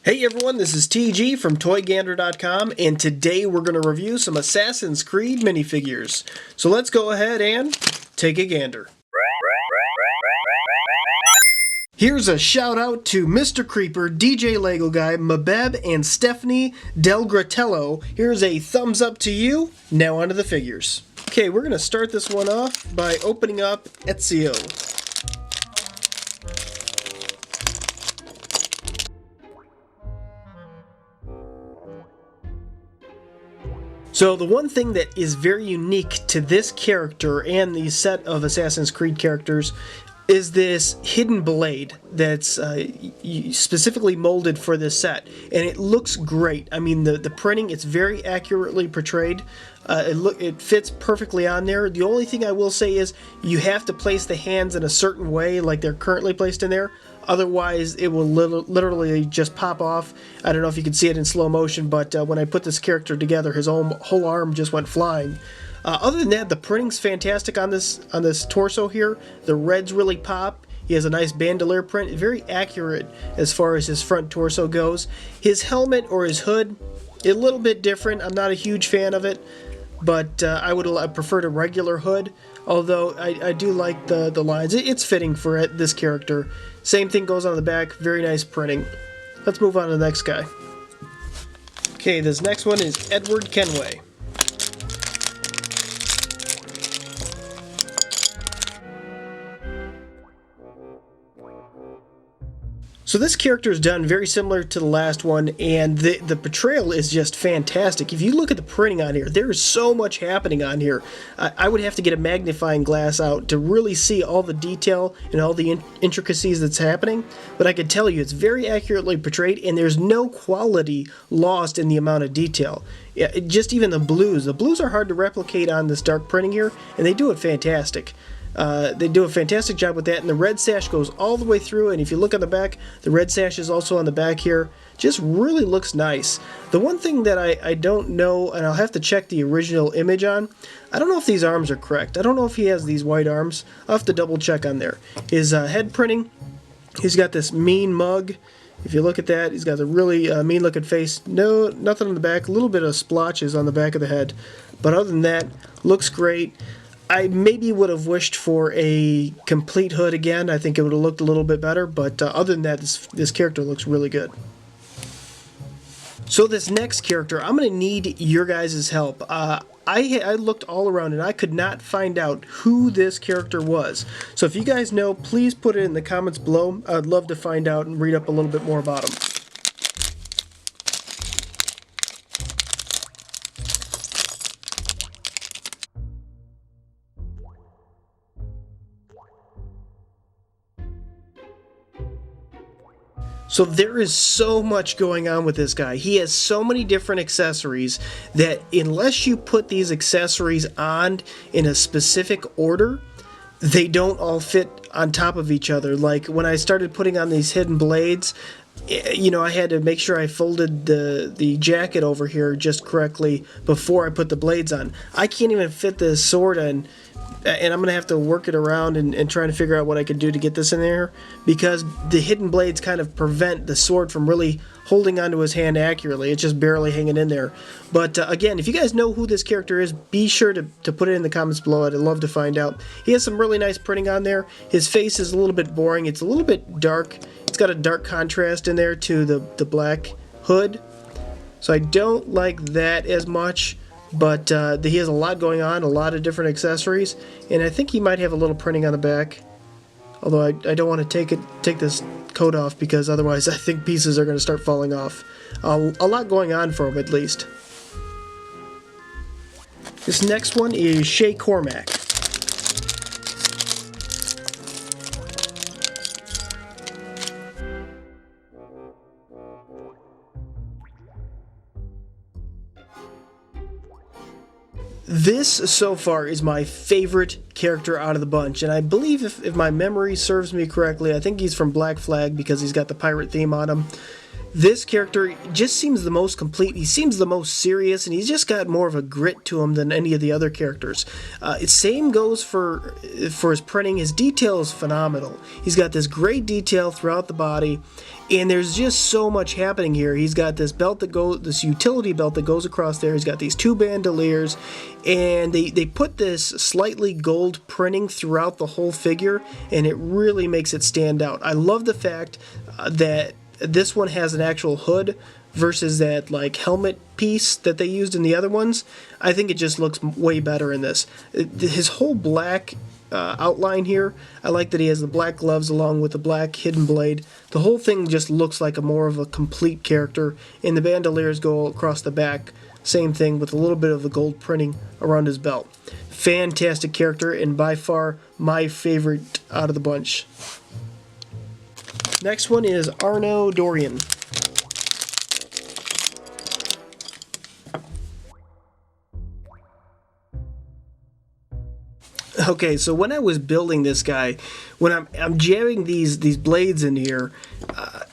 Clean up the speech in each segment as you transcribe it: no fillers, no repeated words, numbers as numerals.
Hey everyone, this is TG from ToyGander.com, and today we're going to review some Assassin's Creed minifigures. So let's go ahead and take a gander. Here's a shout out to Mr. Creeper, DJ Lego Guy, Mabeb, and Stephanie Del Gratello. Here's a thumbs up to you. Now onto the figures. Okay, we're going to start this one off by opening up Ezio. So the one thing that is very unique to this character and the set of Assassin's Creed characters is this hidden blade that's specifically molded for this set, and it looks great. I mean, the printing, it's very accurately portrayed. It fits perfectly on there. The only thing I will say is you have to place the hands in a certain way, like they're currently placed in there. Otherwise, it will literally just pop off. I don't know if you can see it in slow motion, but when I put this character together, his whole arm just went flying. Other than that, the printing's fantastic on this torso here. The reds really pop. He has a nice bandolier print, very accurate as far as his front torso goes. His helmet or his hood, a little bit different. I'm not a huge fan of it, but I would prefer a regular hood. Although I do like the lines. It's fitting for this character. Same thing goes on the back. Very nice printing. Let's move on to the next guy. Okay, this next one is Edward Kenway. So this character is done very similar to the last one, and the portrayal is just fantastic. If you look at the printing on here, there is so much happening on here. I would have to get a magnifying glass out to really see all the detail and all the intricacies that's happening, but I can tell you it's very accurately portrayed, and there's no quality lost in the amount of detail. Just even the blues are hard to replicate on this dark printing here, and they do it fantastic. They do a fantastic job with that, and the red sash goes all the way through, and if you look on the back, the red sash is also on the back here. Just really looks nice. The one thing that I don't know, and I'll have to check the original image on, I don't know if these arms are correct. I don't know if he has these white arms. I'll have to double check on there. His head printing, he's got this mean mug. If you look at that, he's got a really mean looking face. No, nothing on the back, a little bit of splotches on the back of the head, but other than that, looks great. I maybe would have wished for a complete hood again. I think it would have looked a little bit better, but other than that, this character looks really good. So this next character, I'm going to need your guys' help. I looked all around and I could not find out who this character was. So if you guys know, please put it in the comments below. I'd love to find out and read up a little bit more about him. So there is so much going on with this guy. He has so many different accessories that unless you put these accessories on in a specific order, they don't all fit on top of each other. Like when I started putting on these hidden blades, you know, I had to make sure I folded the jacket over here just correctly before I put the blades on. I can't even fit the sword on, and I'm going to have to work it around and try to figure out what I can do to get this in there, because the hidden blades kind of prevent the sword from really holding onto his hand accurately. It's just barely hanging in there. But again, if you guys know who this character is, be sure to put it in the comments below. I'd love to find out. He has some really nice printing on there. His face is a little bit boring. It's a little bit dark. It's got a dark contrast in there to the black hood. So I don't like that as much. But he has a lot going on, a lot of different accessories, and I think he might have a little printing on the back. Although I don't want to take this coat off, because otherwise I think pieces are going to start falling off. A lot going on for him, at least. This next one is Shay Cormac. This, so far, is my favorite character out of the bunch, and I believe, if my memory serves me correctly, I think he's from Black Flag because he's got the pirate theme on him. This character just seems the most complete. He seems the most serious, and he's just got more of a grit to him than any of the other characters. Same goes for his printing. His detail is phenomenal. He's got this great detail throughout the body, and there's just so much happening here. He's got this belt this utility belt that goes across there. He's got these two bandoliers, and they put this slightly gold printing throughout the whole figure, and it really makes it stand out. I love the fact that this one has an actual hood versus that like helmet piece that they used in the other ones. I think it just looks way better in this. His whole black outline here, I like that he has the black gloves along with the black hidden blade. The whole thing just looks like more of a complete character, and the bandoliers go across the back. Same thing with a little bit of the gold printing around his belt. Fantastic character, and by far my favorite out of the bunch. Next one is Arno Dorian. Okay, so when I was building this guy, when I'm jamming these blades in here,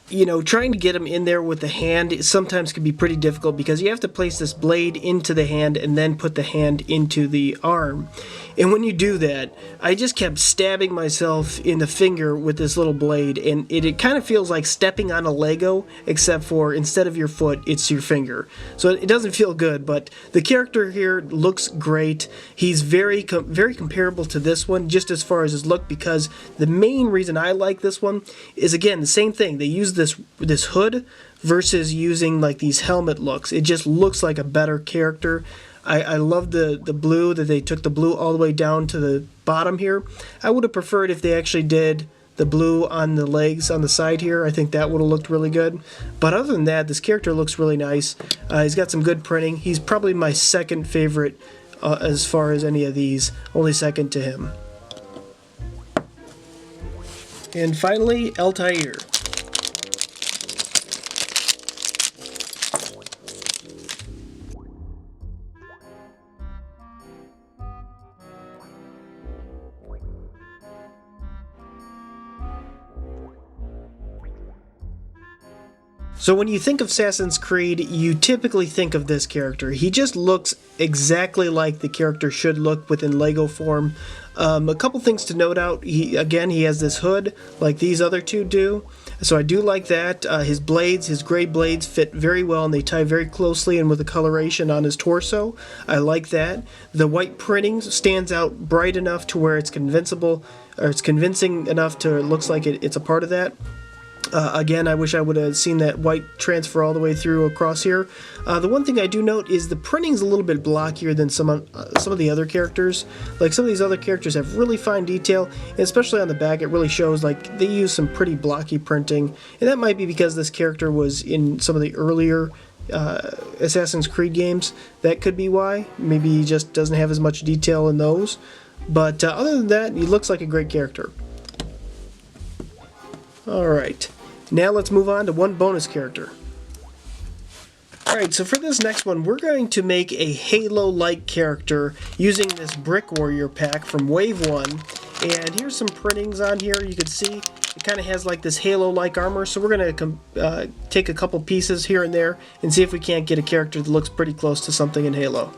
you know, trying to get them in there with the hand sometimes can be pretty difficult because you have to place this blade into the hand and then put the hand into the arm. And when you do that, I just kept stabbing myself in the finger with this little blade, and it kind of feels like stepping on a Lego, except for instead of your foot, it's your finger. So it doesn't feel good, but the character here looks great. He's very comparable to this one, just as far as his look, because the main reason I like this one is, again, the same thing. They use this hood versus using like these helmet looks. It just looks like a better character. I love the blue, that they took the blue all the way down to the bottom here. I would have preferred if they actually did the blue on the legs on the side here. I think that would have looked really good. But other than that, this character looks really nice. He's got some good printing. He's probably my second favorite as far as any of these, only second to him. And finally, Altaïr. So when you think of Assassin's Creed, you typically think of this character. He just looks exactly like the character should look within Lego form. A couple things to note out. He has this hood like these other two do. So I do like that. His blades, his gray blades, fit very well, and they tie very closely in with the coloration on his torso. I like that. The white printing stands out bright enough to where it's convincing enough to it looks like it's a part of that. Again, I wish I would have seen that white transfer all the way through across here. The one thing I do note is the printing's a little bit blockier than some of the other characters. Like some of these other characters have really fine detail, and especially on the back, it really shows like they use some pretty blocky printing. And that might be because this character was in some of the earlier Assassin's Creed games. That could be why. Maybe he just doesn't have as much detail in those. But other than that, he looks like a great character. Alright, now let's move on to one bonus character. Alright, so for this next one, we're going to make a Halo-like character using this Brick Warrior pack from Wave 1. And here's some printings on here. You can see it kind of has like this Halo-like armor, so we're going to take a couple pieces here and there and see if we can't get a character that looks pretty close to something in Halo.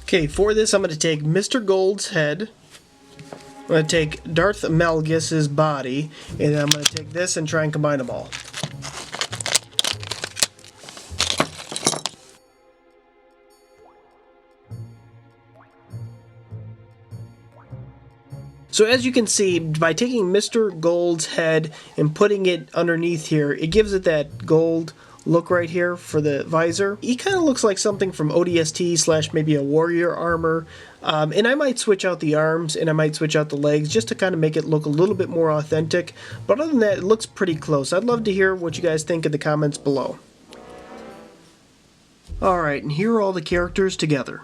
Okay, for this I'm going to take Mr. Gold's head. I'm going to take Darth Malgus's body, and I'm going to take this and try and combine them all. So as you can see, by taking Mr. Gold's head and putting it underneath here, it gives it that gold look right here for the visor. He kind of looks like something from ODST / maybe a warrior armor. And I might switch out the arms and I might switch out the legs just to kind of make it look a little bit more authentic. But other than that, it looks pretty close. I'd love to hear what you guys think in the comments below. Alright, and here are all the characters together.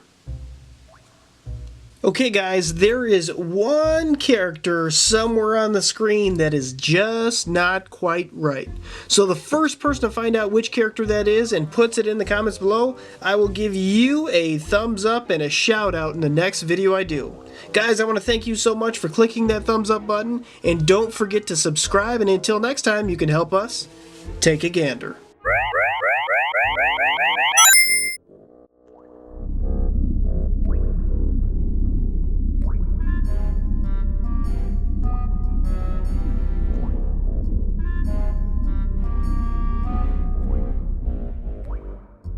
Okay guys, there is one character somewhere on the screen that is just not quite right. So the first person to find out which character that is and puts it in the comments below, I will give you a thumbs up and a shout out in the next video I do. Guys, I want to thank you so much for clicking that thumbs up button, and don't forget to subscribe, and until next time, you can help us take a gander.